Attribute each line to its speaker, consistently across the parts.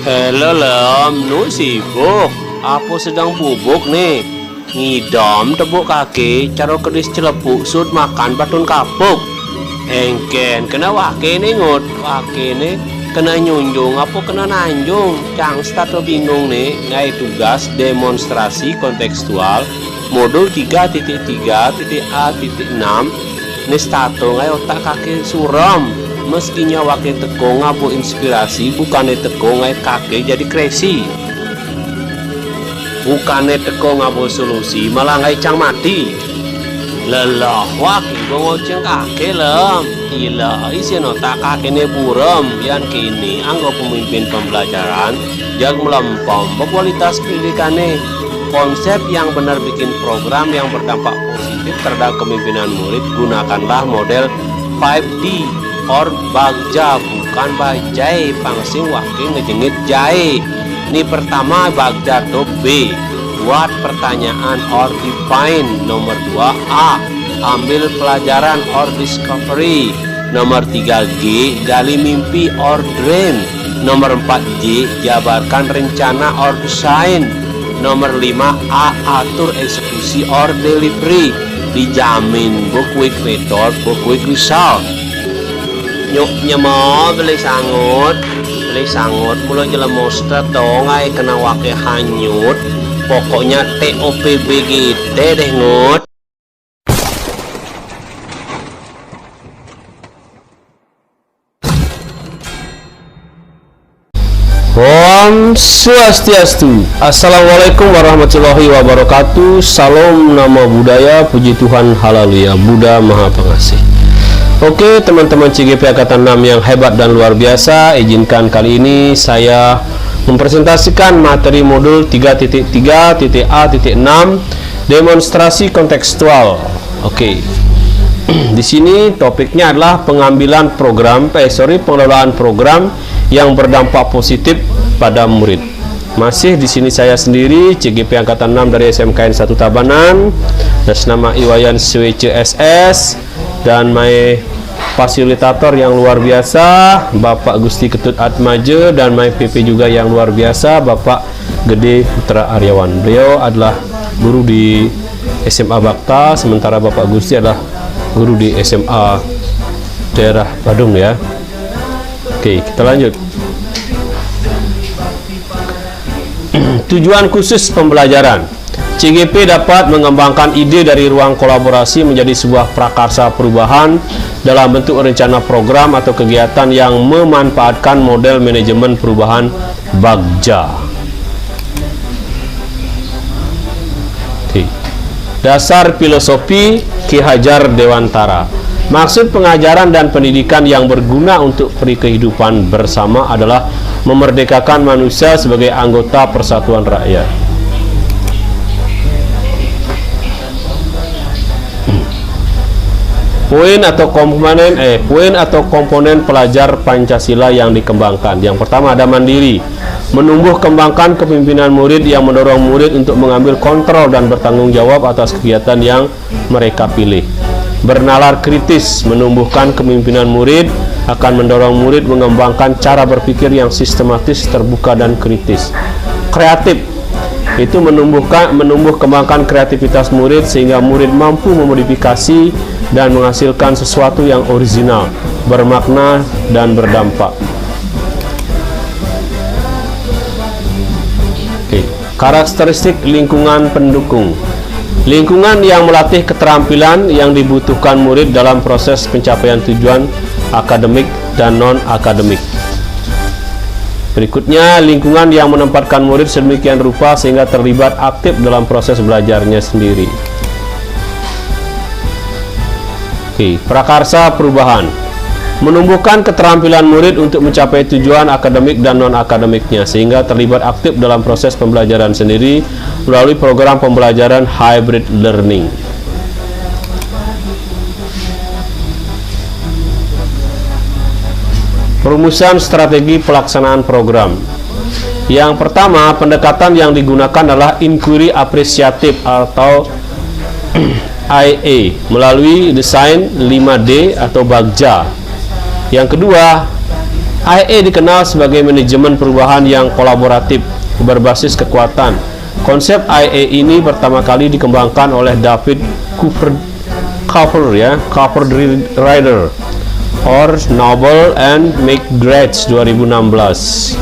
Speaker 1: Halo Lem, nu sibuk? Apa sedang bubuk nih? Ngidam tebuk kaki, caro kedis celepuk sud makan batun kapuk. Engken, kena wake nih ngut, wake nih kena nyunjung, apa kena nanjung? Cang start bingung nih, ngai tugas demonstrasi kontekstual modul 3.3.A.6 nih stato ngai otak kaki suram. Meskinya wakil teko ngabu inspirasi, bukannya teko ngai kakek jadi crazy. Bukannya teko ngabu solusi, malah ngai cang mati. Lelah wakil ngoceng kakek lem. Gila, isi otak kakeknya buram. Yang kini anggap pemimpin pembelajaran yang melempem berkualitas pendidikannya. Konsep yang benar bikin program yang berdampak positif terhadap kepemimpinan murid, gunakanlah model 5D or bagja, bukan bajai. Pangsing wakil ngejengit jai. Ini pertama bagja to B, buat pertanyaan or define. Nomor 2 A, ambil pelajaran or discovery. Nomor 3 G, gali mimpi or dream. Nomor 4 J, jabarkan rencana or design. Nomor 5 A, atur eksekusi or delivery. Dijamin bu quick method, bu quick result. Nyuknya mau beli sangut mulai jelas monster dongai kena wake hanyut. Pokoknya TOPB gitu deh ngut. Om Swastiastu. Assalamualaikum warahmatullahi wabarakatuh. Salam nama budaya, puji Tuhan, haleluya, Buddha Maha Pengasih. Oke teman-teman CGP Angkatan 6 yang hebat dan luar biasa, izinkan kali ini saya mempresentasikan materi modul 3.3.A.6 demonstrasi kontekstual. Oke. Di sini topiknya adalah pengambilan pengelolaan program yang berdampak positif pada murid. Masih di sini saya sendiri, CGP Angkatan 6 dari SMKN 1 Tabanan, atas nama Iwayan SWCSS, dan my fasilitator yang luar biasa Bapak Gusti Ketut Atmaja, dan my PP juga yang luar biasa Bapak Gede Putra Aryawan. Beliau adalah guru di SMA Bakta, sementara Bapak Gusti adalah guru di SMA daerah Badung ya. Oke, kita lanjut. Tujuan khusus pembelajaran. CGP dapat mengembangkan ide dari ruang kolaborasi menjadi sebuah prakarsa perubahan dalam bentuk rencana program atau kegiatan yang memanfaatkan model manajemen perubahan Bagja. Dasar filosofi Ki Hajar Dewantara. Maksud pengajaran dan pendidikan yang berguna untuk kehidupan bersama adalah memerdekakan manusia sebagai anggota persatuan rakyat. Poin atau komponen pelajar Pancasila yang dikembangkan. Yang pertama ada mandiri, menumbuh kembangkan kepemimpinan murid yang mendorong murid untuk mengambil kontrol dan bertanggung jawab atas kegiatan yang mereka pilih. Bernalar kritis, menumbuhkan kepemimpinan murid akan mendorong murid mengembangkan cara berpikir yang sistematis, terbuka, dan kritis. Kreatif, itu menumbuh kembangkan kreativitas murid sehingga murid mampu memodifikasi dan menghasilkan sesuatu yang original, bermakna, dan berdampak. Karakteristik lingkungan pendukung. Lingkungan yang melatih keterampilan yang dibutuhkan murid dalam proses pencapaian tujuan akademik dan non-akademik. Berikutnya, lingkungan yang menempatkan murid sedemikian rupa sehingga terlibat aktif dalam proses belajarnya sendiri. Prakarsa perubahan. Menumbuhkan keterampilan murid untuk mencapai tujuan akademik dan non-akademiknya sehingga terlibat aktif dalam proses pembelajaran sendiri melalui program pembelajaran hybrid learning. Perumusan strategi pelaksanaan program. Yang pertama, pendekatan yang digunakan adalah inquiry apresiatif atau IA melalui desain 5D atau Bagja. Yang kedua, IA dikenal sebagai manajemen perubahan yang kolaboratif berbasis kekuatan. Konsep IA ini pertama kali dikembangkan oleh David Coverdriver or Noble and McGrath 2016.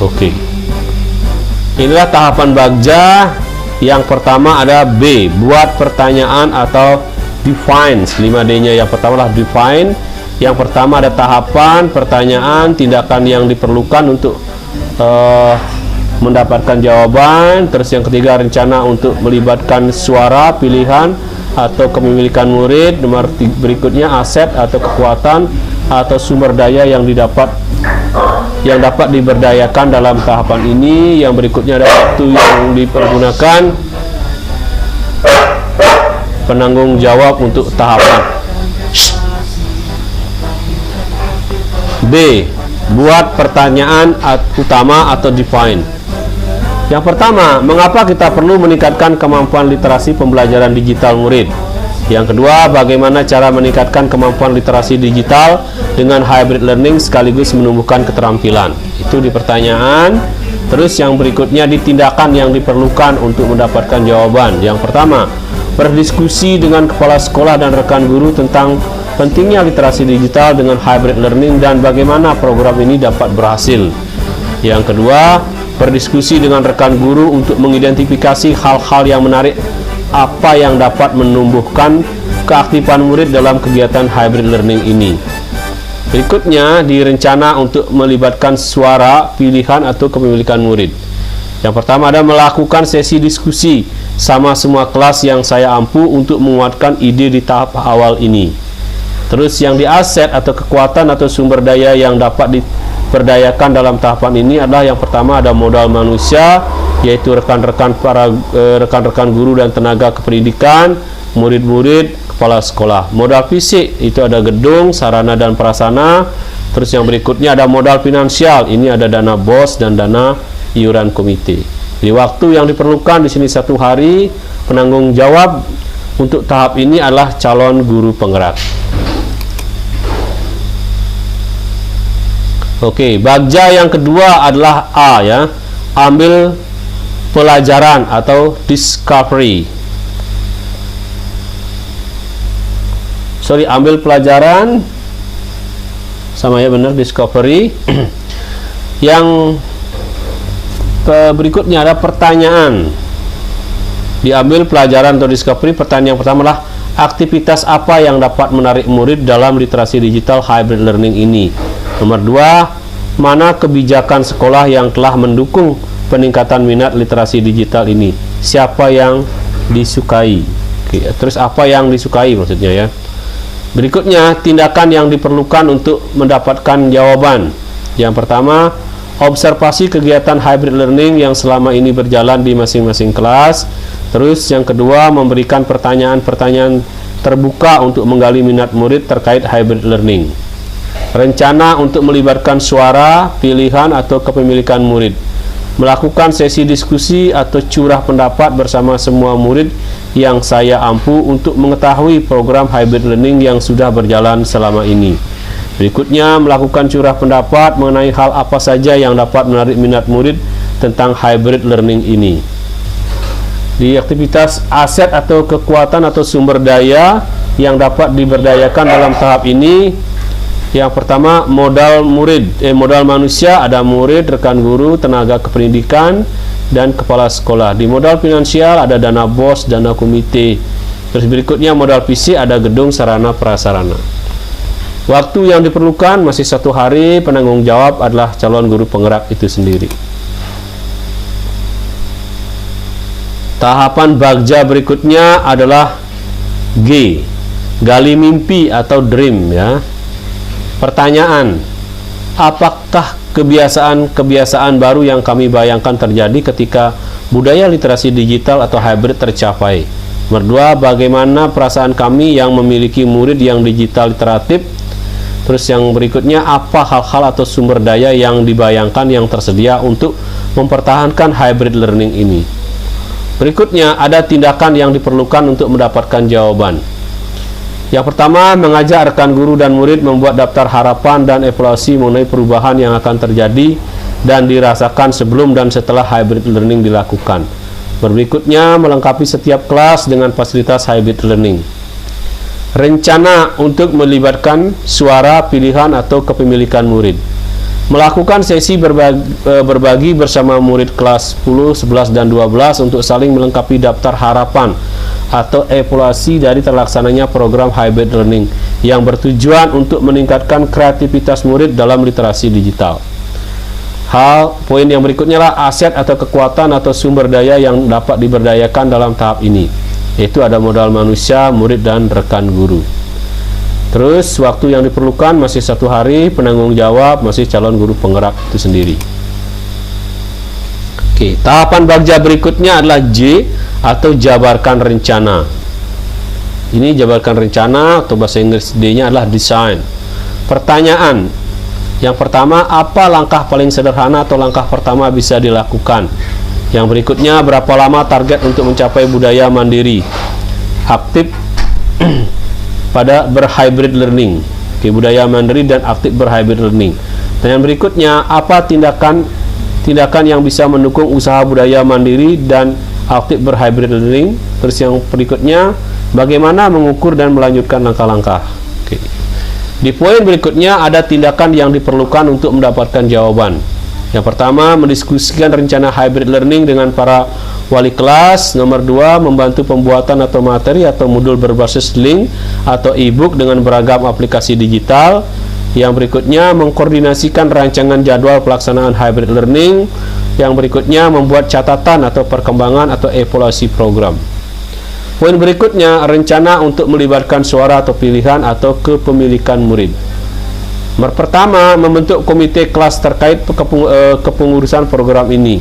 Speaker 1: Oke. Inilah tahapan Bagja. Yang pertama ada B, buat pertanyaan atau define. 5D-nya yang pertama adalah define. Yang pertama ada tahapan, pertanyaan, tindakan yang diperlukan untuk mendapatkan jawaban. Terus yang ketiga rencana untuk melibatkan suara, pilihan atau kepemilikan murid. Nomor berikutnya aset atau kekuatan atau sumber daya yang dapat diberdayakan dalam tahapan ini. Yang berikutnya ada waktu yang dipergunakan, penanggung jawab untuk tahapan. B, buat pertanyaan utama atau define. Yang pertama, mengapa kita perlu meningkatkan kemampuan literasi pembelajaran digital murid? Yang kedua, bagaimana cara meningkatkan kemampuan literasi digital dengan hybrid learning sekaligus menumbuhkan keterampilan? Itu di pertanyaan. Terus yang berikutnya di tindakan yang diperlukan untuk mendapatkan jawaban. Yang pertama, berdiskusi dengan kepala sekolah dan rekan guru tentang pentingnya literasi digital dengan hybrid learning dan bagaimana program ini dapat berhasil. Yang kedua, berdiskusi dengan rekan guru untuk mengidentifikasi hal-hal yang menarik apa yang dapat menumbuhkan keaktifan murid dalam kegiatan hybrid learning ini. Berikutnya, direncana untuk melibatkan suara, pilihan atau kepemilikan murid. Yang pertama ada melakukan sesi diskusi sama semua kelas yang saya ampu untuk menguatkan ide di tahap awal ini. Terus yang di aset atau kekuatan atau sumber daya yang dapat diberdayakan dalam tahapan ini adalah yang pertama ada modal manusia, yaitu rekan-rekan guru dan tenaga kependidikan, murid-murid, kepala sekolah. Modal fisik itu ada gedung, sarana dan prasarana. Terus yang berikutnya ada modal finansial, ini ada dana BOS dan dana iuran komite. Di waktu yang diperlukan di sini 1 hari. Penanggung jawab untuk tahap ini adalah calon guru penggerak. Oke, Bagja yang kedua adalah A ya, ambil pelajaran atau discovery. Ambil pelajaran, sama ya benar, discovery. Yang berikutnya ada pertanyaan. Diambil pelajaran atau discovery. Pertanyaan yang pertama adalah aktivitas apa yang dapat menarik murid dalam literasi digital hybrid learning ini. Nomor 2, mana kebijakan sekolah yang telah mendukung peningkatan minat literasi digital ini? Siapa yang disukai? Oke, terus apa yang disukai maksudnya ya. Berikutnya, tindakan yang diperlukan untuk mendapatkan jawaban. Yang pertama, observasi kegiatan hybrid learning yang selama ini berjalan di masing-masing kelas. Terus yang kedua, memberikan pertanyaan-pertanyaan terbuka untuk menggali minat murid terkait hybrid learning. Rencana untuk melibatkan suara, pilihan atau kepemilikan murid. Melakukan sesi diskusi atau curah pendapat bersama semua murid yang saya ampu untuk mengetahui program hybrid learning yang sudah berjalan selama ini. Berikutnya, melakukan curah pendapat mengenai hal apa saja yang dapat menarik minat murid tentang hybrid learning ini. Di aktivitas aset atau kekuatan atau sumber daya yang dapat diberdayakan dalam tahap ini, yang pertama modal manusia, ada murid, rekan guru, tenaga kependidikan, dan kepala sekolah. Di modal finansial ada dana BOS, dana komite. Terus berikutnya modal fisik ada gedung, sarana, prasarana. Waktu yang diperlukan masih 1 hari. Penanggung jawab adalah calon guru penggerak itu sendiri. Tahapan Bagja berikutnya adalah G, gali mimpi atau dream ya. Pertanyaan, apakah kebiasaan baru yang kami bayangkan terjadi ketika budaya literasi digital atau hybrid tercapai? Nomor 2, bagaimana perasaan kami yang memiliki murid yang digital literatif? Terus yang berikutnya, apa hal-hal atau sumber daya yang dibayangkan yang tersedia untuk mempertahankan hybrid learning ini? Berikutnya, ada tindakan yang diperlukan untuk mendapatkan jawaban. Yang pertama, mengajak rekan guru dan murid membuat daftar harapan dan evaluasi mengenai perubahan yang akan terjadi dan dirasakan sebelum dan setelah hybrid learning dilakukan. Berikutnya, melengkapi setiap kelas dengan fasilitas hybrid learning. Rencana untuk melibatkan suara, pilihan, atau kepemilikan murid. Melakukan sesi berbagi bersama murid kelas 10, 11, dan 12 untuk saling melengkapi daftar harapan atau evaluasi dari terlaksananya program hybrid learning yang bertujuan untuk meningkatkan kreativitas murid dalam literasi digital. Poin yang berikutnya adalah aset atau kekuatan atau sumber daya yang dapat diberdayakan dalam tahap ini, yaitu ada modal manusia, murid, dan rekan guru. Terus waktu yang diperlukan masih 1 hari, penanggung jawab masih calon guru penggerak itu sendiri. Oke, tahapan bagja berikutnya adalah J atau jabarkan rencana. Ini jabarkan rencana atau bahasa Inggris D-nya adalah design. Pertanyaan. Yang pertama, apa langkah paling sederhana atau langkah pertama bisa dilakukan? Yang berikutnya, berapa lama target untuk mencapai budaya mandiri? Aktif pada berhybrid learning. Oke, budaya mandiri dan aktif berhybrid learning. Dan yang berikutnya, apa tindakan yang bisa mendukung usaha budaya mandiri dan aktif berhybrid learning? Terus yang berikutnya, bagaimana mengukur dan melanjutkan langkah-langkah? Oke. Di poin berikutnya ada tindakan yang diperlukan untuk mendapatkan jawaban. Yang pertama, mendiskusikan rencana hybrid learning dengan para wali kelas. Nomor 2, membantu pembuatan atau materi atau modul berbasis link atau e-book dengan beragam aplikasi digital. Yang berikutnya, mengkoordinasikan rancangan jadwal pelaksanaan hybrid learning. Yang berikutnya, membuat catatan atau perkembangan atau evaluasi program. Poin berikutnya, rencana untuk melibatkan suara atau pilihan atau kepemilikan murid. Pertama, membentuk komite kelas terkait kepengurusan program ini.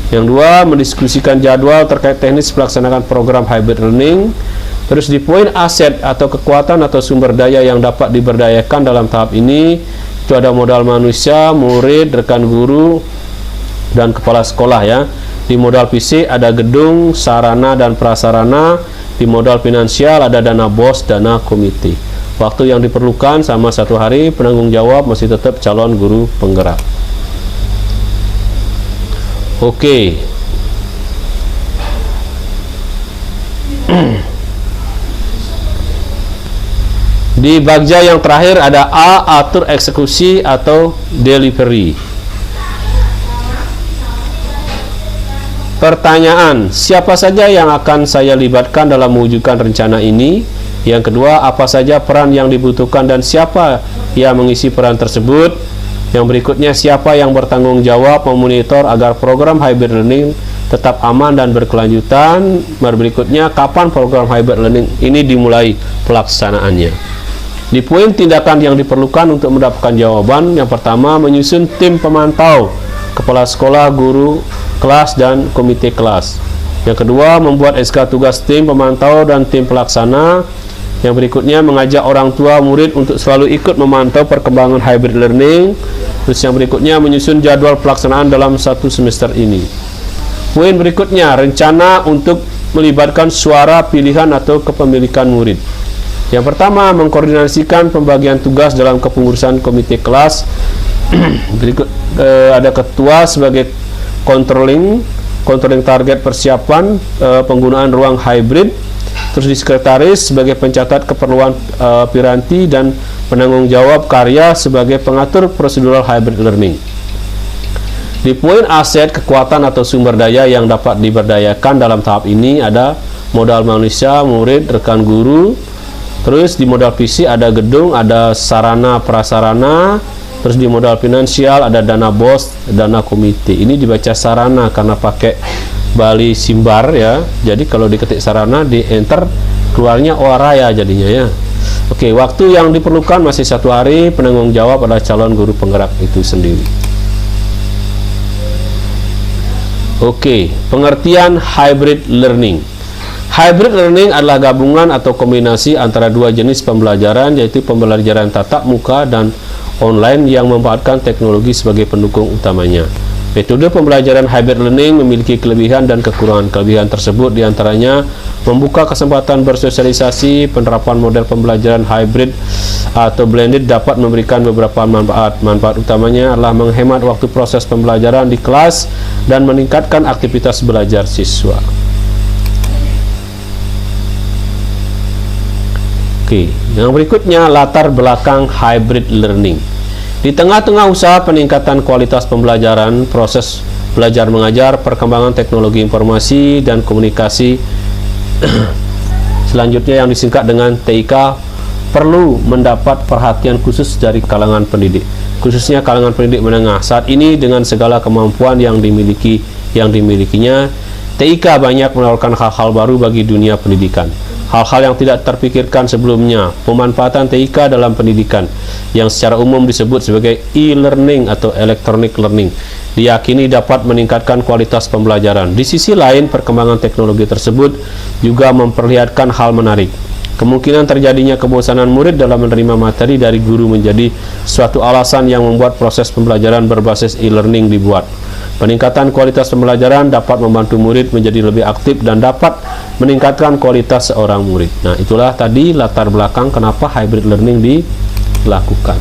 Speaker 1: Yang 2, mendiskusikan jadwal terkait teknis pelaksanaan program hybrid learning. Terus di poin aset atau kekuatan atau sumber daya yang dapat diberdayakan dalam tahap ini, itu ada modal manusia, murid, rekan guru, dan kepala sekolah ya. Di modal fisik ada gedung, sarana dan prasarana. Di modal finansial ada dana BOS, dana komite. Waktu yang diperlukan sama 1 hari, penanggung jawab masih tetap calon guru penggerak. Oke. Di bagja yang terakhir ada A, atur eksekusi atau delivery. Pertanyaan, siapa saja yang akan saya libatkan dalam mewujudkan rencana ini? Yang kedua, apa saja peran yang dibutuhkan dan siapa yang mengisi peran tersebut? Yang berikutnya, siapa yang bertanggung jawab memonitor agar program hybrid learning tetap aman dan berkelanjutan? Berikutnya, kapan program hybrid learning ini dimulai pelaksanaannya? Di poin tindakan yang diperlukan untuk mendapatkan jawaban, yang pertama, menyusun tim pemantau, kepala sekolah, guru kelas, dan komite kelas. Yang kedua, membuat SK tugas tim pemantau dan tim pelaksana. Yang berikutnya, mengajak orang tua murid untuk selalu ikut memantau perkembangan hybrid learning. Terus yang berikutnya, menyusun jadwal pelaksanaan dalam 1 semester ini. Poin berikutnya, rencana untuk melibatkan suara, pilihan, atau kepemilikan murid. Yang pertama, mengkoordinasikan pembagian tugas dalam kepengurusan komite kelas. Berikut ada ketua sebagai controlling target persiapan penggunaan ruang hybrid. Terus di sekretaris sebagai pencatat keperluan piranti dan penanggung jawab karya sebagai pengatur prosedural hybrid learning. Di poin aset, kekuatan atau sumber daya yang dapat diberdayakan dalam tahap ini ada modal manusia, murid, rekan guru. Terus di modal fisik ada gedung, ada sarana prasarana. Terus di modal finansial ada dana BOS, dana komite. Ini dibaca sarana karena pakai Bali Simbar ya. Jadi kalau diketik sarana di enter keluarnya Oraya jadinya ya. Oke, waktu yang diperlukan masih 1 hari. Penanggung jawab adalah calon guru penggerak itu sendiri. Oke, pengertian hybrid learning. Hybrid learning adalah gabungan atau kombinasi antara 2 jenis pembelajaran, yaitu pembelajaran tatap muka dan online yang memanfaatkan teknologi sebagai pendukung utamanya. Metode pembelajaran hybrid learning memiliki kelebihan dan kekurangan. Kelebihan tersebut diantaranya membuka kesempatan bersosialisasi. Penerapan model pembelajaran hybrid atau blended dapat memberikan beberapa manfaat. Manfaat utamanya adalah menghemat waktu proses pembelajaran di kelas dan meningkatkan aktivitas belajar siswa. Oke, yang berikutnya latar belakang hybrid learning. Di tengah-tengah usaha peningkatan kualitas pembelajaran, proses belajar mengajar, perkembangan teknologi informasi dan komunikasi selanjutnya yang disingkat dengan TIK perlu mendapat perhatian khusus dari kalangan pendidik, khususnya kalangan pendidik menengah. Saat ini dengan segala kemampuan yang dimilikinya, TIK banyak menawarkan hal-hal baru bagi dunia pendidikan. Hal-hal yang tidak terpikirkan sebelumnya. Pemanfaatan TIK dalam pendidikan yang secara umum disebut sebagai e-learning atau electronic learning diyakini dapat meningkatkan kualitas pembelajaran. Di sisi lain, perkembangan teknologi tersebut juga memperlihatkan hal menarik. Kemungkinan terjadinya kebosanan murid dalam menerima materi dari guru menjadi suatu alasan yang membuat proses pembelajaran berbasis e-learning dibuat. Peningkatan kualitas pembelajaran dapat membantu murid menjadi lebih aktif dan dapat meningkatkan kualitas seorang murid. Nah, itulah tadi latar belakang kenapa hybrid learning dilakukan.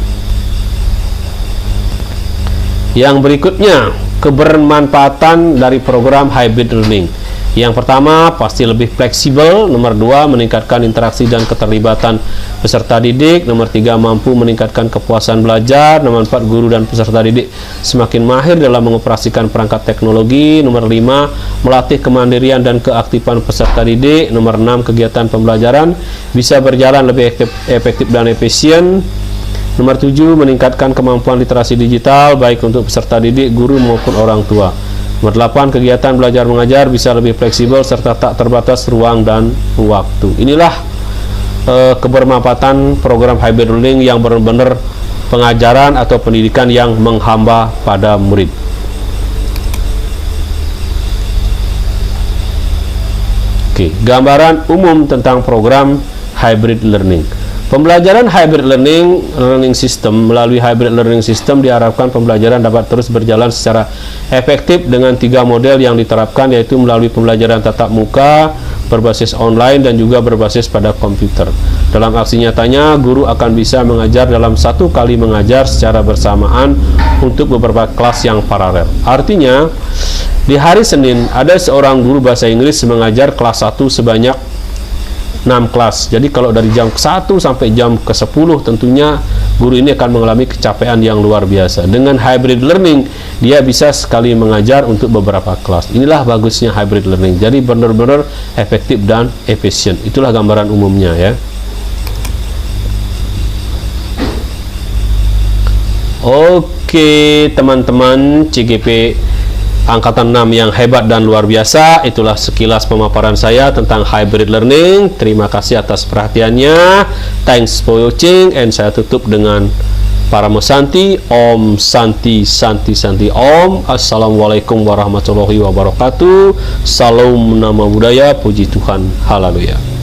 Speaker 1: Yang berikutnya, kebermanfaatan dari program hybrid learning. Yang pertama, pasti lebih fleksibel. Nomor 2, meningkatkan interaksi dan keterlibatan peserta didik. Nomor 3, mampu meningkatkan kepuasan belajar. Nomor 4, guru dan peserta didik semakin mahir dalam mengoperasikan perangkat teknologi. Nomor 5, melatih kemandirian dan keaktifan peserta didik. Nomor 6, kegiatan pembelajaran bisa berjalan lebih efektif dan efisien. Nomor 7, meningkatkan kemampuan literasi digital baik untuk peserta didik, guru maupun orang tua. Nomor 8, kegiatan belajar mengajar bisa lebih fleksibel serta tak terbatas ruang dan waktu. Inilah kebermanfaatan program hybrid learning yang benar-benar pengajaran atau pendidikan yang menghamba pada murid. Oke, gambaran umum tentang program hybrid learning. Pembelajaran hybrid learning system. Melalui hybrid learning system diharapkan pembelajaran dapat terus berjalan secara efektif dengan 3 model yang diterapkan, yaitu melalui pembelajaran tatap muka, berbasis online, dan juga berbasis pada komputer. Dalam aksi nyatanya, guru akan bisa mengajar dalam satu kali mengajar secara bersamaan untuk beberapa kelas yang paralel. Artinya, di hari Senin ada seorang guru bahasa Inggris mengajar kelas 1 sebanyak 6 kelas. Jadi kalau dari jam ke-1 sampai jam ke-10 tentunya guru ini akan mengalami kecapean yang luar biasa. Dengan hybrid learning, dia bisa sekali mengajar untuk beberapa kelas. Inilah bagusnya hybrid learning. Jadi benar-benar efektif dan efisien. Itulah gambaran umumnya ya. Oke, teman-teman CGP Angkatan 6 yang hebat dan luar biasa, itulah sekilas pemaparan saya tentang hybrid learning. Terima kasih atas perhatiannya. Thanks for watching, and saya tutup dengan Paramo Santi. Om Santi Santi Santi Om. Assalamualaikum warahmatullahi wabarakatuh. Salam nama budaya, puji Tuhan, haleluya.